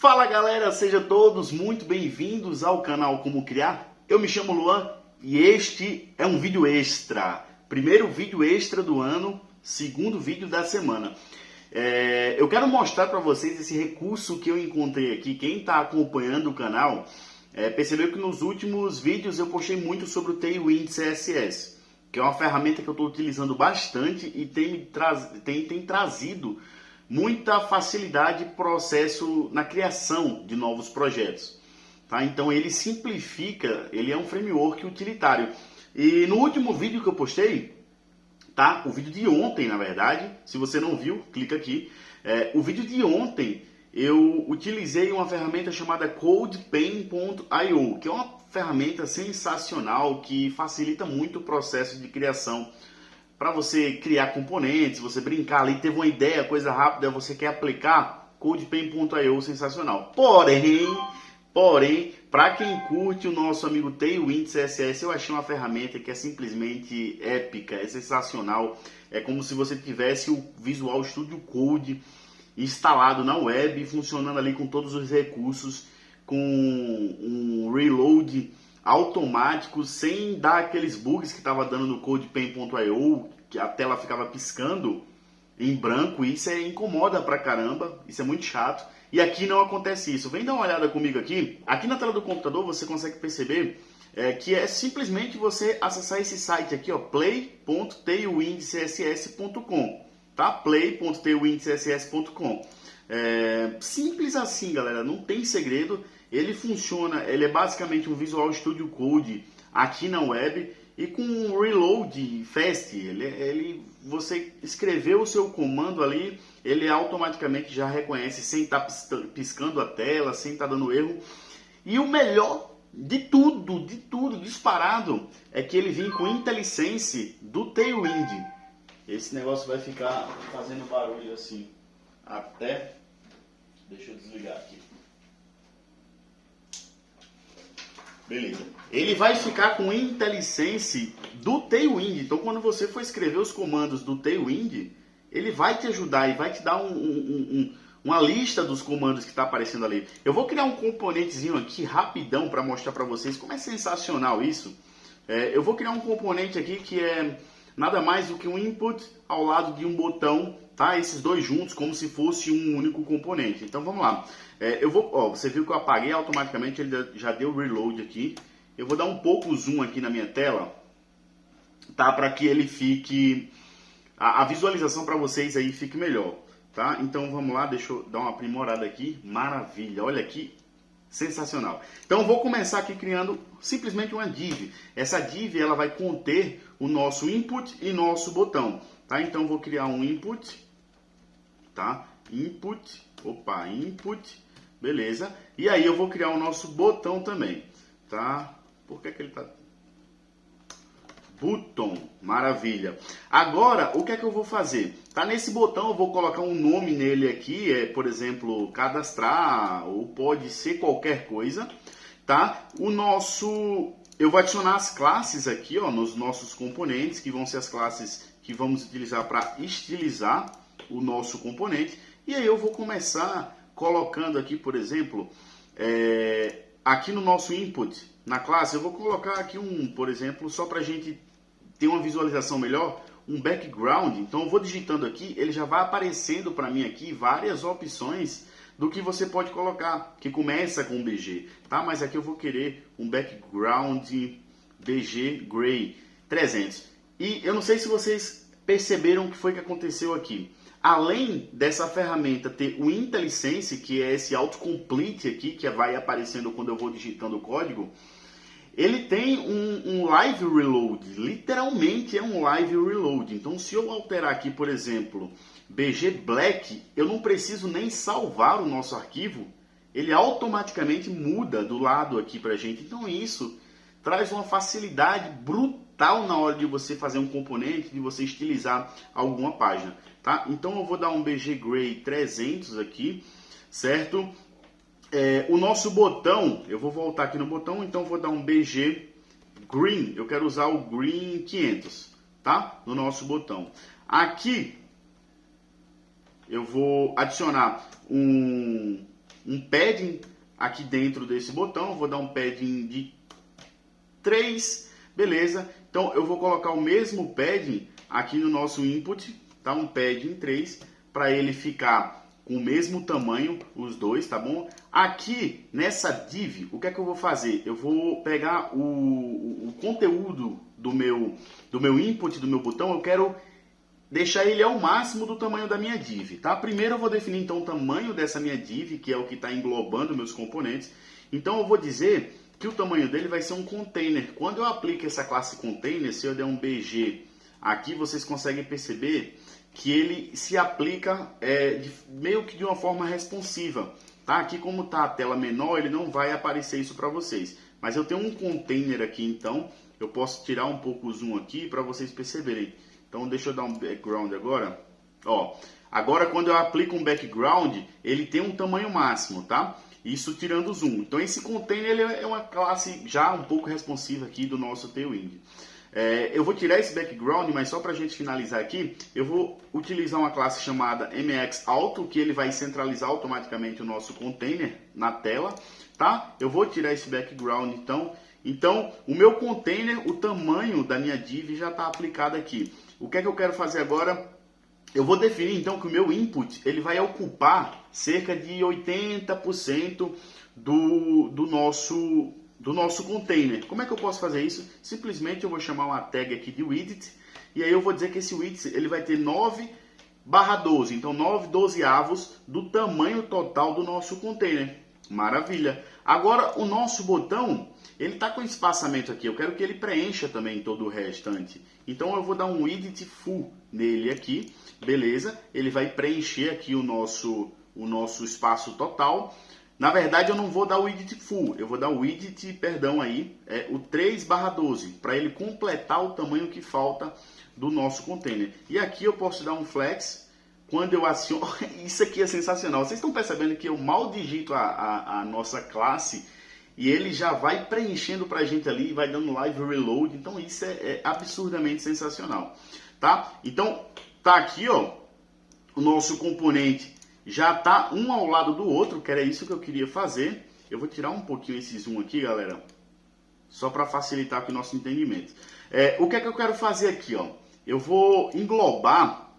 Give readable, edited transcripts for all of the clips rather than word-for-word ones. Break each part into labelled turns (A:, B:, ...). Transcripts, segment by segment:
A: Fala galera, sejam todos muito bem-vindos ao canal Como Criar. Eu me chamo Luan e este é um vídeo extra. Primeiro vídeo extra do ano, segundo vídeo da semana. Eu quero mostrar para vocês esse recurso que eu encontrei aqui. Quem está acompanhando o canal percebeu que nos últimos vídeos eu postei muito sobre o Tailwind CSS, que é uma ferramenta que eu estou utilizando bastante e tem trazido muita facilidade e processo na criação de novos projetos. Tá? Então ele simplifica, ele é um framework utilitário. E no último vídeo que eu postei, tá? O vídeo de ontem, na verdade, se você não viu, clica aqui. O vídeo de ontem eu utilizei uma ferramenta chamada CodePen.io, que é uma ferramenta sensacional que facilita muito o processo de criação. Para você criar componentes, você brincar ali, teve uma ideia, coisa rápida, você quer aplicar, CodePen.io, sensacional. Porém, para quem curte o nosso amigo Tailwind CSS, eu achei uma ferramenta que é simplesmente épica, é sensacional. É como se você tivesse o Visual Studio Code instalado na web, funcionando ali com todos os recursos, com um reload automático, sem dar aqueles bugs que estava dando no CodePen.io, que a tela ficava piscando em branco. Isso incomoda pra caramba, isso é muito chato. E aqui não acontece isso. Vem dar uma olhada comigo aqui. Aqui na tela do computador você consegue perceber que é simplesmente você acessar esse site aqui, ó, play.tailwindcss.com, tá? play.tailwindcss.com. Simples assim, galera, não tem segredo. Ele funciona, ele é basicamente um Visual Studio Code aqui na web e com um reload fast. Você escreveu o seu comando ali, ele automaticamente já reconhece sem estar piscando a tela, sem estar dando erro. E o melhor de tudo, disparado, é que ele vem com IntelliSense do Tailwind. Esse negócio vai ficar fazendo barulho assim até... Deixa eu desligar aqui. Beleza. Ele vai ficar com IntelliSense do Tailwind. Então, quando você for escrever os comandos do Tailwind, ele vai te ajudar e vai te dar uma lista dos comandos que está aparecendo ali. Eu vou criar um componentezinho aqui rapidão para mostrar para vocês como é sensacional isso. Eu vou criar um componente aqui que é nada mais do que um input ao lado de um botão, tá? Esses dois juntos, como se fosse um único componente. Então vamos lá. Você viu que eu apaguei automaticamente, ele já deu reload aqui. Eu vou dar um pouco zoom aqui na minha tela, tá? Para que ele fique, a visualização para vocês aí fique melhor, tá? Então vamos lá, deixa eu dar uma aprimorada aqui. Maravilha, olha aqui. Sensacional. Então eu vou começar aqui criando simplesmente uma div. Essa div ela vai conter o nosso input e nosso botão, tá? Então eu vou criar um input, tá? Input, beleza? E aí eu vou criar o nosso botão também, tá? Por que ele tá button, maravilha. Agora, o que é que eu vou fazer? Tá, nesse botão eu vou colocar um nome nele aqui, por exemplo, cadastrar, ou pode ser qualquer coisa, tá? Eu vou adicionar as classes aqui, ó, nos nossos componentes, que vão ser as classes que vamos utilizar para estilizar o nosso componente. E aí eu vou começar colocando aqui, por exemplo, aqui no nosso input, na classe, eu vou colocar aqui por exemplo, só para a gente ter uma visualização melhor, um background. Então eu vou digitando aqui, ele já vai aparecendo para mim aqui várias opções do que você pode colocar, que começa com BG, tá? Mas aqui eu vou querer um background BG Gray 300. E eu não sei se vocês perceberam o que foi que aconteceu aqui. Além dessa ferramenta ter o IntelliSense, que é esse autocomplete aqui, que vai aparecendo quando eu vou digitando o código, ele tem um live reload, literalmente é um live reload. Então se eu alterar aqui, por exemplo, BG Black, eu não preciso nem salvar o nosso arquivo, ele automaticamente muda do lado aqui pra gente. Então isso traz uma facilidade brutal na hora de você fazer um componente, de você estilizar alguma página, tá? Então eu vou dar um BG Gray 300 aqui, certo? O nosso botão, eu vou voltar aqui no botão, então vou dar um BG Green, eu quero usar o Green 500, tá? No nosso botão. Aqui eu vou adicionar um um padding aqui dentro desse botão. Eu vou dar um padding de 3, beleza? Então eu vou colocar o mesmo padding aqui no nosso input, tá? Um padding 3, para ele ficar com o mesmo tamanho, os dois, tá bom? Aqui nessa div, o que é que eu vou fazer? Eu vou pegar o conteúdo do meu input, do meu botão, eu quero deixar ele ao máximo do tamanho da minha div, tá? Primeiro eu vou definir então o tamanho dessa minha div, que é o que está englobando meus componentes. Então eu vou dizer que o tamanho dele vai ser um container. Quando eu aplico essa classe container, se eu der um bg aqui, vocês conseguem perceber que ele se aplica meio que de uma forma responsiva. Tá? Aqui como está a tela menor, ele não vai aparecer isso para vocês. Mas eu tenho um container aqui, então eu posso tirar um pouco o zoom aqui para vocês perceberem. Então deixa eu dar um background agora. Ó, agora quando eu aplico um background, ele tem um tamanho máximo, tá? Isso tirando o zoom. Então esse container ele é uma classe já um pouco responsiva aqui do nosso Tailwind. Eu vou tirar esse background, mas só para a gente finalizar aqui, eu vou utilizar uma classe chamada mxAuto, que ele vai centralizar automaticamente o nosso container na tela, tá? Eu vou tirar esse background, então o meu container, o tamanho da minha div já está aplicado aqui. O que é que eu quero fazer agora? Eu vou definir então que o meu input ele vai ocupar cerca de 80% do nosso container. Como é que eu posso fazer isso? Simplesmente eu vou chamar uma tag aqui de width, e aí eu vou dizer que esse width ele vai ter 9/12, então 9/12 do tamanho total do nosso container. Maravilha! Agora o nosso botão, ele está com espaçamento aqui, eu quero que ele preencha também todo o restante. Então eu vou dar um width full nele aqui, beleza? Ele vai preencher aqui o nosso espaço total. Na verdade, eu não vou dar o width full, eu vou dar o width, perdão aí, o 3/12, para ele completar o tamanho que falta do nosso container. E aqui eu posso dar um flex, quando eu aciono, isso aqui é sensacional. Vocês estão percebendo que eu mal digito a nossa classe e ele já vai preenchendo para a gente ali, vai dando live reload, então isso é absurdamente sensacional, tá? Então, tá aqui, ó, o nosso componente já está um ao lado do outro, que era isso que eu queria fazer. Eu vou tirar um pouquinho esse zoom aqui, galera, só para facilitar aqui o nosso entendimento. O que é que eu quero fazer aqui, ó? Eu vou englobar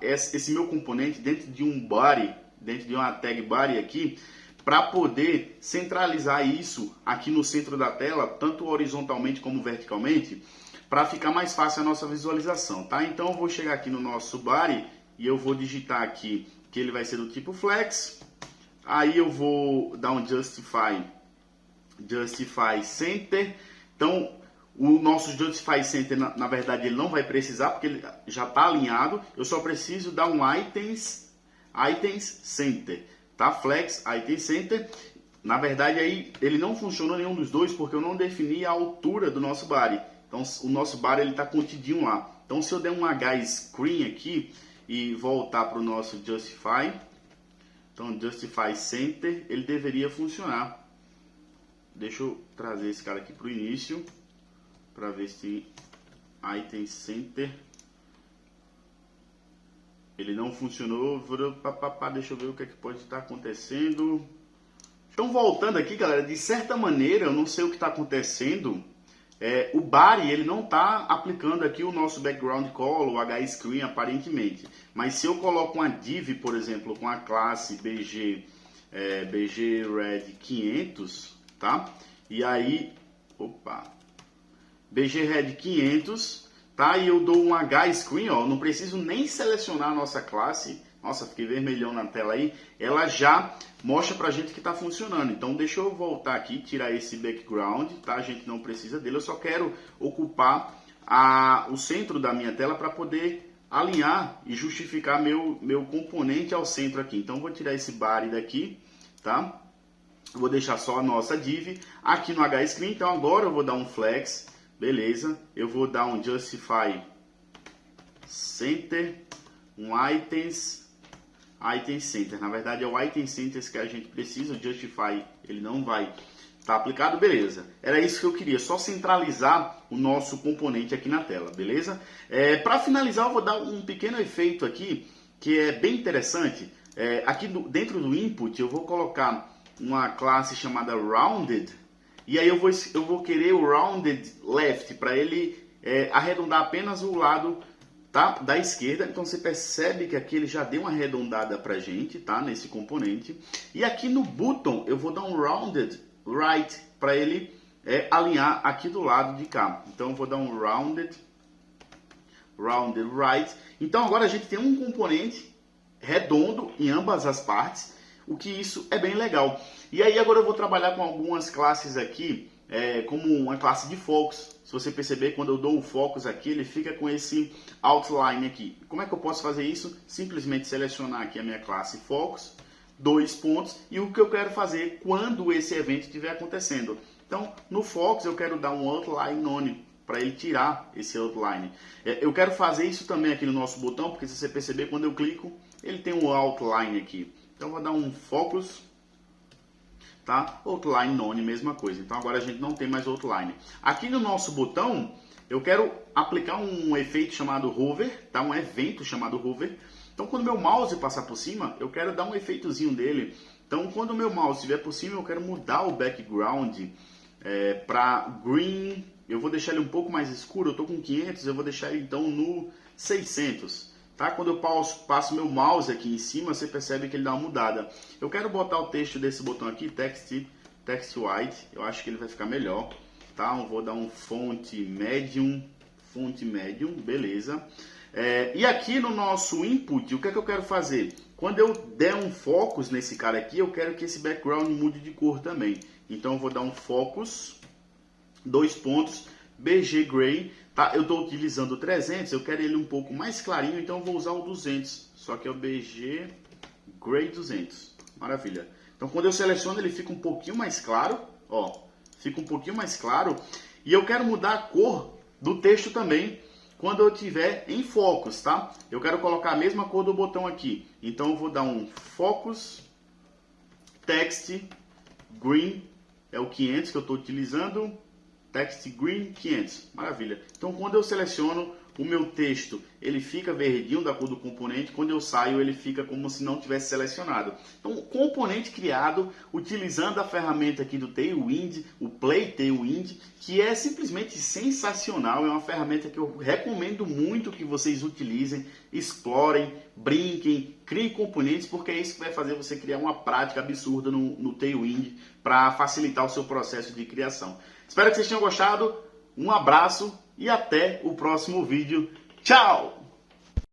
A: esse meu componente dentro de um body, dentro de uma tag body aqui, para poder centralizar isso aqui no centro da tela, tanto horizontalmente como verticalmente, para ficar mais fácil a nossa visualização, tá? Então eu vou chegar aqui no nosso body e eu vou digitar aqui que ele vai ser do tipo flex. Aí eu vou dar um justify center. Então o nosso justify center, na verdade, ele não vai precisar, porque ele já está alinhado. Eu só preciso dar um items center, tá? Flex item center. Na verdade, aí ele não funcionou nenhum dos dois, porque eu não defini a altura do nosso body. Então o nosso body ele está contidinho lá. Então se eu der um h-screen aqui e voltar para o nosso justify, então justify center, ele deveria funcionar. Deixa eu trazer esse cara aqui para o início, para ver se item center, ele não funcionou. Deixa eu ver o que é que pode estar acontecendo. Então voltando aqui, galera, de certa maneira, eu não sei o que está acontecendo. O body ele não está aplicando aqui o nosso background color, o h-screen aparentemente. Mas se eu coloco uma div, por exemplo, com a classe bg red 500, tá? E aí, bg red 500, tá? E eu dou um h-screen, ó, não preciso nem selecionar a nossa classe. Nossa, fiquei vermelhão na tela aí. Ela já mostra pra gente que tá funcionando. Então deixa eu voltar aqui, tirar esse background, tá? A gente não precisa dele. Eu só quero ocupar o centro da minha tela para poder alinhar e justificar meu componente ao centro aqui. Então vou tirar esse body daqui, tá? Vou deixar só a nossa div aqui no h-screen. Então agora eu vou dar um flex, beleza? Eu vou dar um justify center, um item center. Na verdade é o item center que a gente precisa. O justify ele não vai estar aplicado, beleza? Era isso que eu queria, só centralizar o nosso componente aqui na tela, beleza? Para finalizar eu vou dar um pequeno efeito aqui que é bem interessante. Aqui dentro do input eu vou colocar uma classe chamada rounded, e aí eu vou querer o rounded left para ele arredondar apenas o lado, tá, da esquerda. Então você percebe que aqui ele já deu uma arredondada para a gente, tá, nesse componente. E aqui no button eu vou dar um rounded right para ele alinhar aqui do lado de cá. Então eu vou dar um rounded right. Então agora a gente tem um componente redondo em ambas as partes, o que isso é bem legal. E aí agora eu vou trabalhar com algumas classes aqui, como uma classe de focus. Se você perceber, quando eu dou o focus aqui, ele fica com esse outline aqui. Como é que eu posso fazer isso? Simplesmente selecionar aqui a minha classe focus, 2 pontos, e o que eu quero fazer quando esse evento estiver acontecendo. Então, no focus eu quero dar um outline on, para ele tirar esse outline. Eu quero fazer isso também aqui no nosso botão, porque se você perceber, quando eu clico, ele tem um outline aqui. Então eu vou dar um focus, tá? Outline none, mesma coisa. Então agora a gente não tem mais outline. Aqui no nosso botão, eu quero aplicar um efeito chamado hover, tá? Um evento chamado hover. Então quando meu mouse passar por cima, eu quero dar um efeitozinho dele. Então quando o meu mouse estiver por cima, eu quero mudar o background para green. Eu vou deixar ele um pouco mais escuro, eu estou com 500, eu vou deixar ele então no 600. Tá? Quando eu passo meu mouse aqui em cima, você percebe que ele dá uma mudada. Eu quero botar o texto desse botão aqui, text white, eu acho que ele vai ficar melhor. Tá? Eu vou dar um font medium, beleza. E aqui no nosso input, o que é que eu quero fazer? Quando eu der um focus nesse cara aqui, eu quero que esse background mude de cor também. Então eu vou dar um focus, 2 pontos, BG Gray, tá? Eu estou utilizando o 300, eu quero ele um pouco mais clarinho, então eu vou usar o 200, só que é o BG Gray 200, maravilha. Então quando eu seleciono ele fica um pouquinho mais claro, ó, fica um pouquinho mais claro, e eu quero mudar a cor do texto também, quando eu tiver em focus, tá? Eu quero colocar a mesma cor do botão aqui, então eu vou dar um focus, text, green, é o 500 que eu estou utilizando, text green 500, maravilha. Então quando eu seleciono o meu texto, ele fica verdinho da cor do componente, quando eu saio ele fica como se não tivesse selecionado. Então o componente criado utilizando a ferramenta aqui do Tailwind, o Play Tailwind, que é simplesmente sensacional, é uma ferramenta que eu recomendo muito que vocês utilizem, explorem, brinquem, criem componentes, porque é isso que vai fazer você criar uma prática absurda no Tailwind para facilitar o seu processo de criação. Espero que vocês tenham gostado, um abraço e até o próximo vídeo. Tchau!